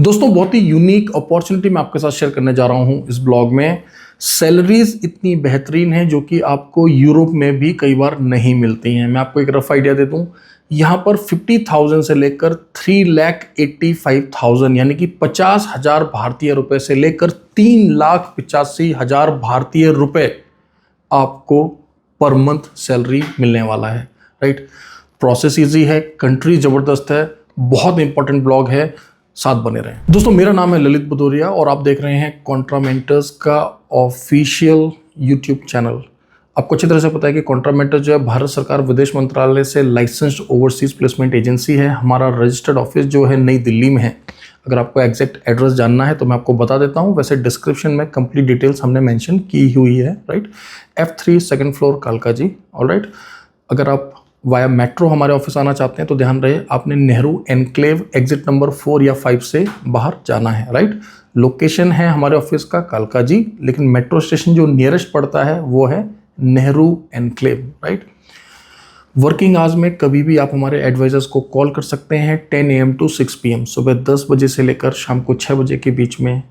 दोस्तों बहुत ही unique opportunity मैं आपके साथ शेयर करने जा रहा हूं इस ब्लॉग में। सैलरीज इतनी बेहतरीन है जो कि आपको यूरोप में भी कई बार नहीं मिलती हैं। मैं आपको एक रफ आइडिया दे दूं, यहाँ पर 50,000 से लेकर 3,85,000 यानी कि 50,000 भारतीय रुपए से लेकर 3,85,000 भारतीय रुपए आपको पर मंथ सैलरी मिलने वाला है। राइट, प्रोसेस इजी है, कंट्री जबरदस्त है, बहुत इंपॉर्टेंट ब्लॉग है, साथ बने रहें। दोस्तों मेरा नाम है ललित भदौरिया और आप देख रहे हैं कॉन्ट्रामेंटर्स का ऑफिशियल यूट्यूब चैनल। आपको अच्छी तरह से पता है कि कॉन्ट्रामेंटर्स जो है भारत सरकार विदेश मंत्रालय से लाइसेंस्ड ओवरसीज प्लेसमेंट एजेंसी है। हमारा रजिस्टर्ड ऑफिस जो है नई दिल्ली में है। अगर आपको एग्जैक्ट एड्रेस जानना है तो मैं आपको बता देता हूं, वैसे डिस्क्रिप्शन में कंप्लीट डिटेल्स हमने मेंशन की हुई है। राइट, F3 सेकंड फ्लोर कालका जी। ऑलराइट, अगर आप वाया मेट्रो हमारे ऑफिस आना चाहते हैं तो ध्यान रहे आपने नेहरू एनक्लेव एग्जिट नंबर 4 या 5 से बाहर जाना है। राइट, लोकेशन है हमारे ऑफिस का कालका जी, लेकिन मेट्रो स्टेशन जो नियरेस्ट पड़ता है वो है Nehru enclave. Right, working hours में कभी भी आप हमारे एडवाइजर्स को कॉल कर सकते हैं 10 AM to 6 PM, सुबह 10 बजे से लेकर शाम को 6 बजे के बीच में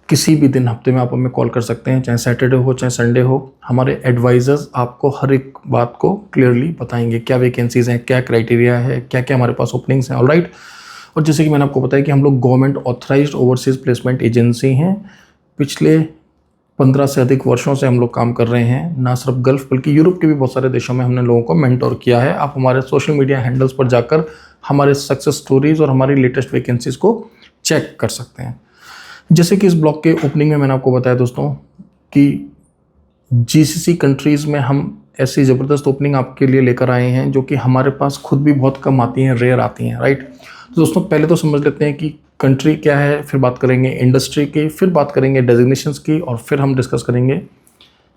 किसी भी दिन हफ्ते में आप हमें कॉल कर सकते हैं, चाहे सैटरडे हो चाहे संडे हो। हमारे एडवाइजर्स आपको हर एक बात को क्लियरली बताएंगे, क्या वैकेंसीज हैं, क्या क्राइटेरिया है, क्या क्या हमारे पास ओपनिंग्स हैं। ऑलराइट, और जैसे कि मैंने आपको बताया कि हम लोग government authorised overseas placement agency हैं। पिछले 15 से अधिक वर्षों से हम लोग काम कर रहे हैं, ना सिर्फ गल्फ बल्कि यूरोप के भी बहुत सारे देशों में हमने लोगों को मेंटोर किया है। आप हमारे सोशल मीडिया हैंडल्स पर जाकर हमारे सक्सेस स्टोरीज और हमारी लेटेस्ट वैकेंसीज को चेक कर सकते हैं। जैसे कि इस ब्लॉग के ओपनिंग में मैंने आपको बताया दोस्तों कि GCC कंट्रीज़ में हम ऐसी ज़बरदस्त ओपनिंग आपके लिए लेकर आए हैं जो कि हमारे पास खुद भी बहुत कम आती हैं, रेयर आती हैं। राइट, तो दोस्तों पहले तो समझ लेते हैं कि कंट्री क्या है, फिर बात करेंगे इंडस्ट्री की, फिर बात करेंगे डेजिग्नेशंस की, और फिर हम डिस्कस करेंगे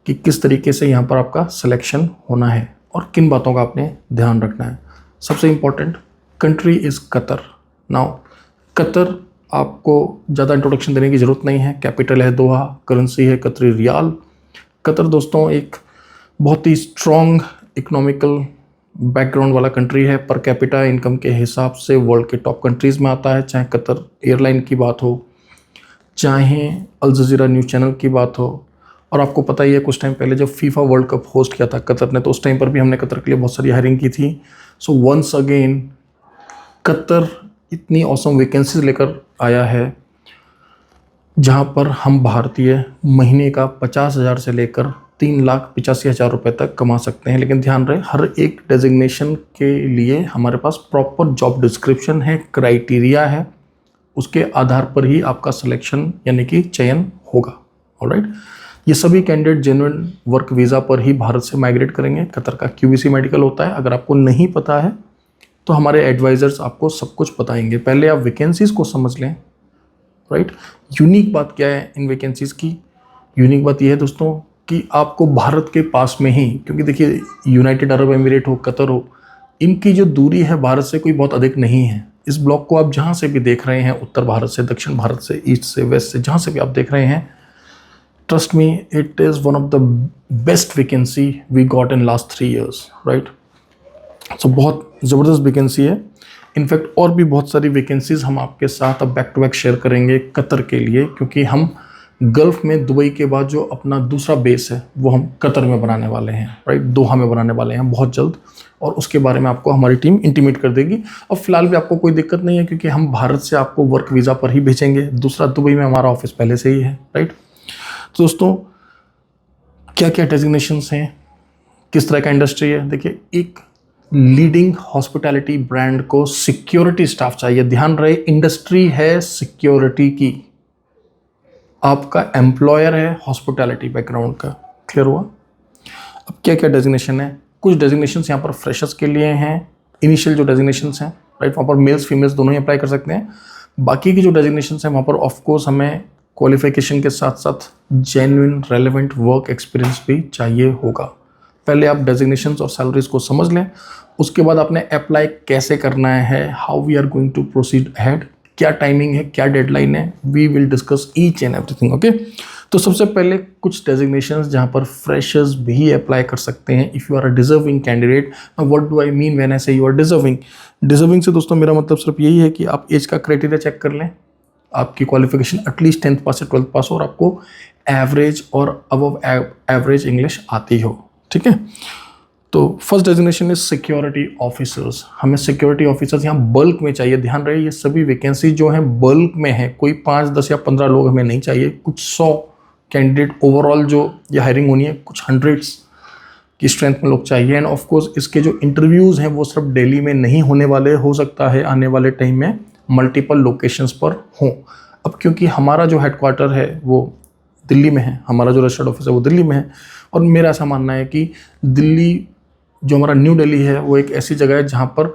कि किस तरीके से यहाँ पर आपका सिलेक्शन होना है और किन बातों का आपने ध्यान रखना है। सबसे important, country is Qatar. Now Qatar आपको ज़्यादा इंट्रोडक्शन देने की ज़रूरत नहीं है। कैपिटल है दोहा, करेंसी है कतरी रियाल। कतर दोस्तों एक बहुत ही स्ट्रॉन्ग इकोनॉमिकल बैकग्राउंड वाला कंट्री है। पर कैपिटा इनकम के हिसाब से वर्ल्ड के टॉप कंट्रीज़ में आता है। चाहे कतर एयरलाइन की बात हो, चाहे अल जज़ीरा न्यूज़ चैनल की बात हो। और आपको पता ही है कुछ टाइम पहले जब फीफा वर्ल्ड कप होस्ट किया था कतर ने, तो उस टाइम पर भी हमने कतर के लिए बहुत सारी हायरिंग की थी। सो वंस अगेन कतर इतनी ऑसम वैकेंसीज लेकर आया है जहां पर हम भारतीय महीने का 50,000 से लेकर 3,85,000 रुपये तक कमा सकते हैं। लेकिन ध्यान रहे हर एक डेजिग्नेशन के लिए हमारे पास प्रॉपर जॉब डिस्क्रिप्शन है, क्राइटेरिया है, उसके आधार पर ही आपका सिलेक्शन यानी कि चयन होगा। ऑलराइट, ये सभी कैंडिडेट जेन्युइन वर्क वीज़ा पर ही भारत से माइग्रेट करेंगे। कतर का QVC मेडिकल होता है। अगर आपको नहीं पता है तो हमारे एडवाइजर्स आपको सब कुछ बताएंगे। पहले आप वैकेंसीज़ को समझ लें। राइट, यूनिक बात क्या है इन वैकेंसीज़ की? यूनिक बात यह है दोस्तों कि आपको भारत के पास में ही, क्योंकि देखिए यूनाइटेड अरब एमिरेट हो, कतर हो, इनकी जो दूरी है भारत से कोई बहुत अधिक नहीं है। इस ब्लॉक को आप जहाँ से भी देख रहे हैं, उत्तर भारत से, दक्षिण भारत से, ईस्ट से, वेस्ट से, जहाँ से भी आप देख रहे हैं, trust me it is one of the best vacancy we got in last 3 years। Right, so बहुत ज़बरदस्त वैकेंसी है। इनफैक्ट और भी बहुत सारी वैकेंसीज़ हम आपके साथ अब बैक टू बैक शेयर करेंगे कतर के लिए, क्योंकि हम गल्फ़ में दुबई के बाद जो अपना दूसरा बेस है वो हम कतर में बनाने वाले हैं। राइट, दोहा में बनाने वाले हैं बहुत जल्द, और उसके बारे में आपको हमारी टीम इंटीमेट कर देगी। और फिलहाल भी आपको कोई दिक्कत नहीं है क्योंकि हम भारत से आपको वर्क वीज़ा पर ही भेजेंगे। दूसरा, दुबई में हमारा ऑफिस पहले से ही है। राइट, तो दोस्तों क्या क्या डेजिग्नेशंस हैं, किस तरह का इंडस्ट्री है? देखिए, एक लीडिंग हॉस्पिटैलिटी ब्रांड को सिक्योरिटी स्टाफ चाहिए। ध्यान रहे इंडस्ट्री है सिक्योरिटी की, आपका एम्प्लॉयर है हॉस्पिटैलिटी बैकग्राउंड का। क्लियर हुआ? अब क्या क्या डेजिग्नेशन है? कुछ डेजिग्नेशंस यहाँ पर फ्रेशर्स के लिए हैं, इनिशियल जो डेजिग्नेशंस हैं। राइट, वहाँ पर मेल्स फीमेल्स दोनों ही अप्लाई कर सकते हैं। बाकी की जो डेजिग्नेशंस हैं वहाँ पर ऑफकोर्स हमें क्वालिफिकेशन के साथ साथ जेन्युइन रेलेवेंट वर्क एक्सपीरियंस भी चाहिए होगा। पहले आप डेजिग्नेशंस और सैलरीज को समझ लें, उसके बाद आपने अप्लाई कैसे करना है, how we are going to proceed ahead, क्या टाइमिंग है, क्या डेडलाइन है, we will discuss each and everything. Okay, तो सबसे पहले कुछ डेजिग्नेशंस जहाँ पर फ्रेशर्स भी अप्लाई कर सकते हैं if you are a deserving candidate. What do I mean when I say you are deserving? Deserving से दोस्तों मेरा मतलब सिर्फ यही है कि आप एज का क्राइटेरिया चेक कर लें, आपकी क्वालिफिकेशन एटलीस्ट 10th पास या 12th पास हो और आपको एवरेज और अबव एवरेज इंग्लिश आती हो। ठीक है, तो first designation is security officers. हमें सिक्योरिटी ऑफिसर्स यहाँ बल्क में चाहिए। ध्यान रहे ये सभी वैकेंसी जो हैं बल्क में है, कोई 5, 10 या 15 लोग हमें नहीं चाहिए, कुछ 100 कैंडिडेट ओवरऑल जो ये हायरिंग होनी है, कुछ हंड्रेड्स की स्ट्रेंथ में लोग चाहिए। एंड ऑफ कोर्स इसके जो इंटरव्यूज़ हैं वो सिर्फ दिल्ली में नहीं होने वाले, हो सकता है आने वाले टाइम में मल्टीपल लोकेशंस पर हों। अब क्योंकि हमारा जो हेडक्वार्टर है वो दिल्ली में है, हमारा जो रजिस्टर्ड ऑफिस है वो दिल्ली में है, और मेरा ऐसा मानना है कि दिल्ली जो हमारा न्यू दिल्ली है वो एक ऐसी जगह है जहाँ पर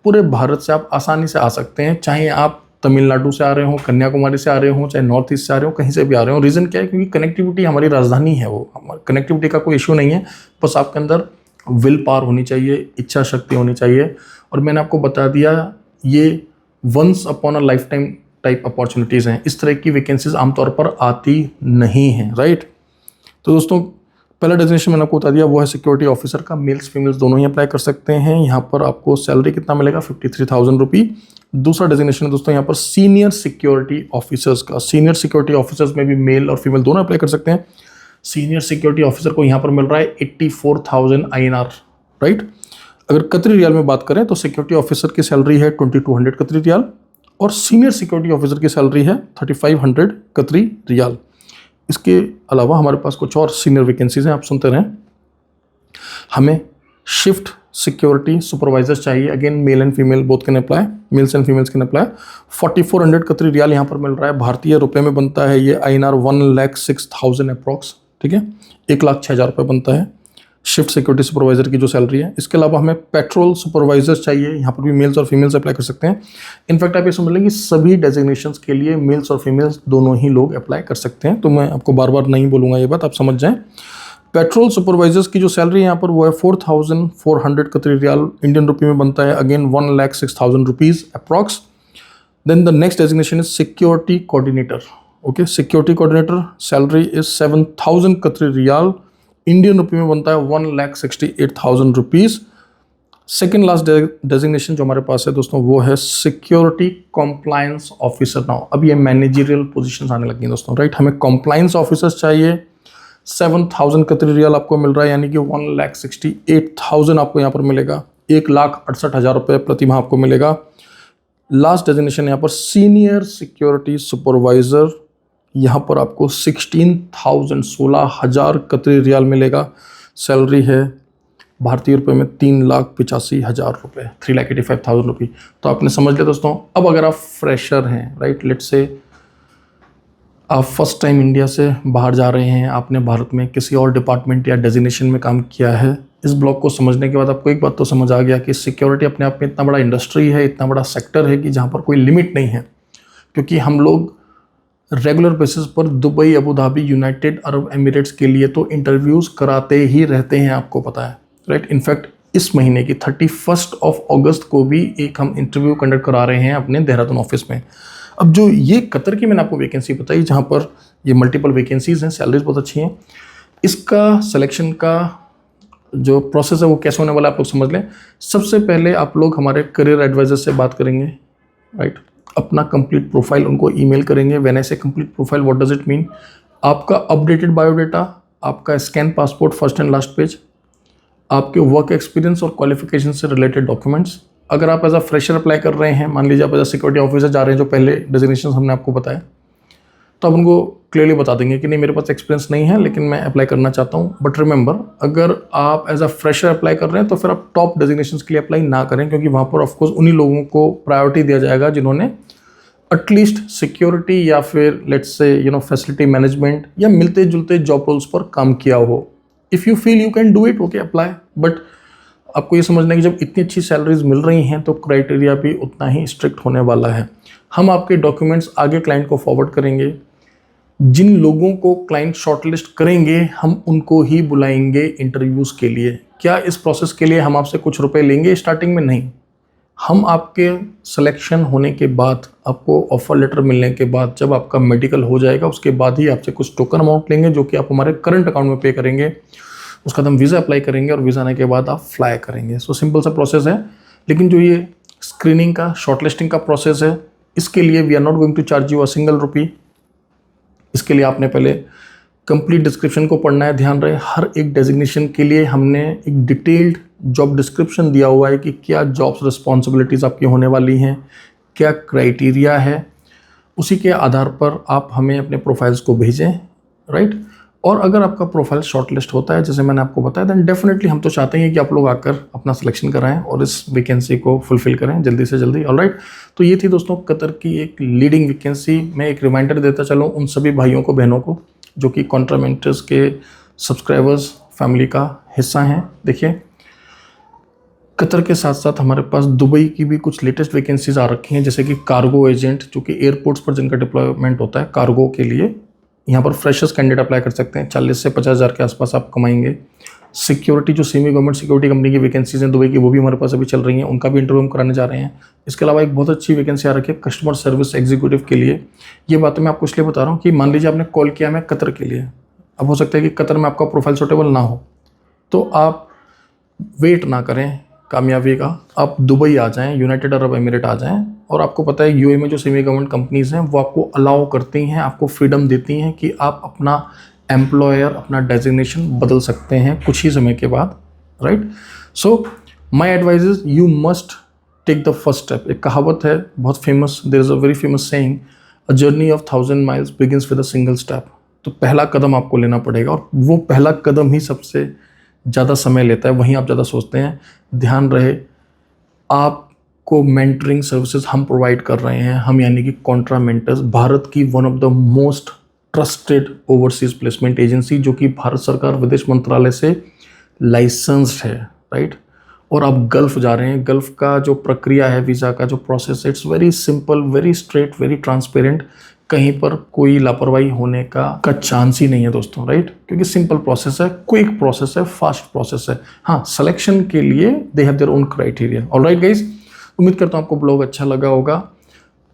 पूरे भारत से आप आसानी से आ सकते हैं, चाहे आप तमिलनाडु से आ रहे हों, कन्याकुमारी से आ रहे हों, चाहे नॉर्थ ईस्ट से आ रहे हो, कहीं से भी आ रहे हो। रीज़न क्या है? क्योंकि कनेक्टिविटी हमारी राजधानी है, वो कनेक्टिविटी का कोई इशू नहीं है, बस आपके अंदर विल पावर होनी चाहिए, इच्छा शक्ति होनी चाहिए। और मैंने आपको बता दिया ये once upon a life time type opportunities हैं, इस तरह की वैकेंसीज आमतौर पर आती नहीं हैं, राइट। तो दोस्तों पहला डेजिग्नेशन मैंने आपको बता दिया वो है सिक्योरिटी ऑफिसर का। मेल्स फीमेल्स दोनों ही अप्लाई कर सकते हैं। यहाँ पर आपको सैलरी कितना मिलेगा? 53,000 रुपी। दूसरा डेजिग्नेशन है दोस्तों यहाँ पर सीनियर सिक्योरिटी ऑफिसर्स का। सीनियर सिक्योरिटी ऑफिसर्स में भी मेल और फीमेल दोनों अप्लाई कर सकते हैं। सीनियर सिक्योरिटी ऑफिसर को यहाँ पर मिल रहा है 84,000 INR, राइट। अगर कतरी रियाल में बात करें तो सिक्योरिटी ऑफिसर की सैलरी है 2200 कतरी रियाल और सीनियर सिक्योरिटी ऑफिसर की सैलरी है 3500 कतरी रियाल। इसके अलावा हमारे पास कुछ और सीनियर वैकेंसीज हैं, आप सुनते रहें। हमें शिफ्ट सिक्योरिटी सुपरवाइजर्स चाहिए। Again male and female both can apply, mails and females can apply. 4400 कतरी रियाल यहाँ पर मिल रहा है। भारतीय रुपए में बनता है ये INR 1,06,000 अप्रॉक्स, ठीक है, 1,06,000 रुपये बनता है शिफ्ट सिक्योरिटी सुपरवाइजर की जो सैलरी है। इसके अलावा हमें पेट्रोल सुपरवाइजर्स चाहिए। यहाँ पर भी मेल्स और फीमेल्स अप्लाई कर सकते हैं। इनफैक्ट आप ये समझ लें कि सभी डेजिग्नेशंस के लिए मेल्स और फीमेल्स दोनों ही लोग अप्लाई कर सकते हैं, तो मैं आपको बार बार नहीं बोलूँगा ये बात, आप समझ जाएं। पेट्रोल सुपरवाइजर्स की जो सैलरी यहाँ पर वो है 4,400 कतरी रियाल, इंडियन रुपये में बनता है again 1,06,000 rupees approx. Then the next designation is security coordinator. Okay, security coordinator salary is 7,000 Qatari riyal, Indian रुपये में बनता है 1,68,000 रुपीज़। सेकेंड लास्ट डेजिग्नेशन जो हमारे पास है दोस्तों वो है सिक्योरिटी कॉम्प्लायंस ऑफिसर। नाउ अब ये मैनेजरियल पोजीशंस आने लगी हैं दोस्तों, राइट। हमें कॉम्प्लायंस ऑफिसर्स चाहिए। 7,000 कतरी रियाल आपको मिल रहा है, यानी कि 1,68,000 आपको यहाँ पर मिलेगा। 1,68,000 रुपये प्रति माह आपको मिलेगा। लास्ट डेजिग्नेशन यहाँ पर सीनियर सिक्योरिटी सुपरवाइजर, यहाँ पर आपको 16,000 कतरी रियाल मिलेगा। सैलरी है भारतीय रुपए में 3,85,000 रुपये, 3,85,000 रुपये। तो आपने समझ लिया दोस्तों। अब अगर आप फ्रेशर हैं, राइट, लेट्स से आप फर्स्ट टाइम इंडिया से बाहर जा रहे हैं, आपने भारत में किसी और डिपार्टमेंट या डेजिग्नेशन में काम किया है, इस ब्लॉग को समझने के बाद आपको एक बात तो समझ आ गया कि सिक्योरिटी अपने आप में इतना बड़ा इंडस्ट्री है, इतना बड़ा सेक्टर है कि जहाँ पर कोई लिमिट नहीं है। क्योंकि हम लोग रेगुलर बेसिस पर Dubai, Abu Dhabi, United Arab Emirates के लिए तो इंटरव्यूज़ कराते ही रहते हैं, आपको पता है, राइट। इनफैक्ट इस महीने की 31 अगस्त को भी एक हम इंटरव्यू कंडक्ट करा रहे हैं अपने देहरादून ऑफिस में। अब जो ये कतर की मैंने आपको वैकेंसी बताई जहाँ पर ये मल्टीपल वैकेंसीज़ हैं, सैलरीज बहुत अच्छी हैं, इसका सिलेक्शन का जो प्रोसेस है वो कैसे होने वाला है आप लोग समझ लें। सबसे पहले आप लोग हमारे करियर एडवाइज़र से बात करेंगे, राइट। अपना कंप्लीट प्रोफाइल उनको ईमेल करेंगे। व्हेन आई से complete profile, what does it mean? आपका अपडेटेड बायोडाटा, आपका scan passport first and last page, आपके वर्क एक्सपीरियंस और क्वालिफिकेशन से रिलेटेड डॉक्यूमेंट्स। अगर आप एज अ फ्रेशर अप्लाई कर रहे हैं, मान लीजिए आप एज अ सिक्योरिटी ऑफिसर जा रहे हैं जो पहले डेजिग्नेशन हमने आपको बताया, तो आप उनको क्लियरली बता देंगे कि नहीं मेरे पास एक्सपीरियंस नहीं है लेकिन मैं अप्लाई करना चाहता हूँ। बट रिमेंबर, अगर आप एज अ फ्रेशर अप्लाई कर रहे हैं तो फिर आप टॉप डेजिग्नेशंस के लिए अप्लाई ना करें, क्योंकि वहाँ पर ऑफकोर्स उन्हीं लोगों को प्रायोरिटी दिया जाएगा जिन्होंने एटलीस्ट सिक्योरिटी या फिर लेट्स से फैसिलिटी मैनेजमेंट या मिलते जुलते जॉब रोल्स पर काम किया हो। If you feel you can do it, okay apply. But आपको ये समझना है कि जब इतनी अच्छी सैलरीज मिल रही हैं तो क्राइटेरिया भी उतना ही स्ट्रिक्ट होने वाला है। हम आपके डॉक्यूमेंट्स आगे क्लाइंट को फॉरवर्ड करेंगे। जिन लोगों को क्लाइंट शॉर्टलिस्ट करेंगे हम उनको ही बुलाएंगे इंटरव्यूज़ के लिए। क्या इस प्रोसेस के लिए हम आपसे कुछ रुपए लेंगे स्टार्टिंग में? नहीं, हम आपके सिलेक्शन होने के बाद, आपको ऑफर लेटर मिलने के बाद, जब आपका मेडिकल हो जाएगा उसके बाद ही आपसे कुछ टोकन अमाउंट लेंगे जो कि आप हमारे करंट अकाउंट में पे करेंगे। उसका हम वीज़ा अप्लाई करेंगे और वीज़ा आने के बाद आप फ्लाई करेंगे। सो सिंपल सा प्रोसेस है। लेकिन जो ये स्क्रीनिंग का, शॉर्टलिस्टिंग का प्रोसेस है, इसके लिए we are not going to charge you a single rupee. इसके लिए आपने पहले कंप्लीट डिस्क्रिप्शन को पढ़ना है। ध्यान रहे, हर एक डेजिग्नेशन के लिए हमने एक डिटेल्ड जॉब डिस्क्रिप्शन दिया हुआ है कि क्या जॉब्स रिस्पॉन्सिबिलिटीज़ आपकी होने वाली हैं, क्या क्राइटेरिया है। उसी के आधार पर आप हमें अपने प्रोफाइल्स को भेजें, राइट। और अगर आपका प्रोफाइल शॉर्टलिस्ट होता है, जैसे मैंने आपको बताया, दैन डेफिनेटली हम तो चाहते हैं कि आप लोग आकर अपना सिलेक्शन कराएं और इस वैकेंसी को फुलफिल करें जल्दी से जल्दी। ऑलराइट, तो ये थी दोस्तों कतर की एक लीडिंग वैकेंसी। मैं एक रिमाइंडर देता चलूँ उन सभी भाइयों को, बहनों को जो कि कॉन्ट्रामेंटर्स के सब्सक्राइबर्स फैमिली का हिस्सा हैं। देखिए, कतर के साथ साथ हमारे पास दुबई की भी कुछ लेटेस्ट वैकेंसीज आ रखी हैं, जैसे कि कार्गो एजेंट, जो कि एयरपोर्ट्स पर जिनका डिप्लॉयमेंट होता है कार्गो के लिए। यहाँ पर फ्रेशर्स कैंडिडेट अप्लाई कर सकते हैं। 40 से 50 हज़ार के आसपास आप कमाएंगे। सिक्योरिटी, जो सेमी गवर्नमेंट सिक्योरिटी कंपनी की वैकेंसीज हैं दुबई की, वो भी हमारे पास अभी चल रही हैं, उनका भी इंटरव्यू हम कराने जा रहे हैं। इसके अलावा एक बहुत अच्छी वैकेंसी आ रखी है कस्टमर सर्विस एग्जीक्यूटिव के लिए। ये बातें मैं आपको इसलिए बता रहा हूँ कि मान लीजिए आपने कॉल किया मैं कतर के लिए, अब हो सकता है कि कतर में आपका प्रोफाइल सूटेबल ना हो, तो आप वेट ना करें कामयाबी का, आप दुबई आ जाएं, यूनाइटेड अरब एमिरेट आ जाएं। और आपको पता है यूएई में जो सेमी गवर्नमेंट कंपनीज़ हैं वो आपको अलाउ करती हैं, आपको फ्रीडम देती हैं कि आप अपना एम्प्लॉयर, अपना डेजिग्नेशन बदल सकते हैं कुछ ही समय के बाद, right. So my advice is you must take the first step. एक कहावत है बहुत famous, there is a very famous saying, a journey of 1000 miles begins with a single step. तो पहला कदम आपको लेना पड़ेगा और वो पहला कदम ही सबसे ज़्यादा समय लेता है, वहीं आप ज़्यादा सोचते हैं। ध्यान रहे, आपको मेंटरिंग सर्विसेज हम प्रोवाइड कर रहे हैं। हम यानी कि कॉन्ट्रा मेंटर्स, भारत की one of the most trusted overseas placement agency, जो कि भारत सरकार विदेश मंत्रालय से लाइसेंस्ड है, राइट। और आप गल्फ़ जा रहे हैं। गल्फ़ का जो प्रक्रिया है, वीज़ा का जो प्रोसेस है, it's very simple, very straight, very transparent. कहीं पर कोई लापरवाही होने का चांस ही नहीं है दोस्तों, राइट। क्योंकि सिंपल प्रोसेस है, क्विक प्रोसेस है, फास्ट प्रोसेस है। हाँ, सिलेक्शन के लिए they have their own criteria. Alright guys, उम्मीद करता हूँ आपको ब्लॉग अच्छा लगा होगा।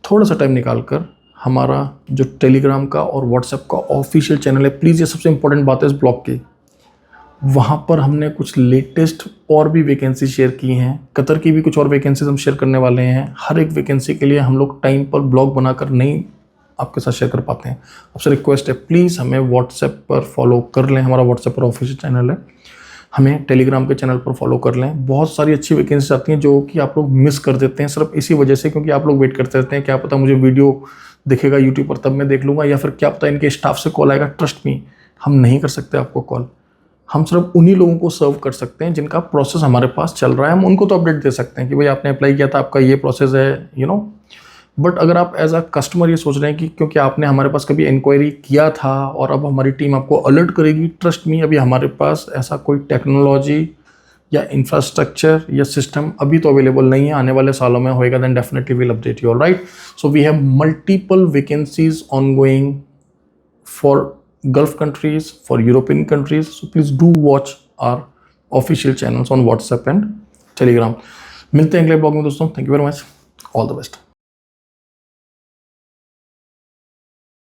थोड़ा सा टाइम निकाल कर हमारा जो टेलीग्राम का और व्हाट्सएप का ऑफिशियल चैनल है, प्लीज़, ये सबसे इंपॉर्टेंट बात है इस ब्लॉग की, वहाँ पर हमने कुछ लेटेस्ट और भी वैकेंसी शेयर की हैं। कतर की भी कुछ और वैकेंसीज हम शेयर करने वाले हैं। हर एक वैकेंसी के लिए हम लोग टाइम पर ब्लॉग बनाकर नहीं आपके साथ शेयर कर पाते हैं। आपसे रिक्वेस्ट है, प्लीज़ हमें व्हाट्सएप पर फॉलो कर लें। हमारा व्हाट्सएप पर ऑफिशियल चैनल है, हमें टेलीग्राम के चैनल पर फॉलो कर लें। बहुत सारी अच्छी वैकेंसी आती हैं जो कि आप लोग मिस कर देते हैं सिर्फ इसी वजह से, क्योंकि आप लोग वेट करते रहते हैं क्या पता मुझे वीडियो दिखेगा यूट्यूब पर तब मैं देख लूँगा, या फिर क्या पता इनके स्टाफ से कॉल आएगा। ट्रस्ट मी, हम नहीं कर सकते आपको कॉल। हम सिर्फ उन्हीं लोगों को सर्व कर सकते हैं जिनका प्रोसेस हमारे पास चल रहा है। हम उनको तो अपडेट दे सकते हैं कि भाई आपने अप्लाई किया था, आपका ये प्रोसेस है, यू नो। बट अगर आप एज अ कस्टमर ये सोच रहे हैं कि क्योंकि आपने हमारे पास कभी इंक्वायरी किया था और अब हमारी टीम आपको अलर्ट करेगी, ट्रस्ट मी, अभी हमारे पास ऐसा कोई टेक्नोलॉजी या इंफ्रास्ट्रक्चर या सिस्टम अभी तो अवेलेबल नहीं है। आने वाले सालों में होएगा, then definitely will update you, alright. So we have multiple vacancies ongoing for Gulf countries, for European countries. So please do watch our official channels on WhatsApp and Telegram. मिलते हैं अगले ब्लॉग में दोस्तों। Thank you very much, all the best.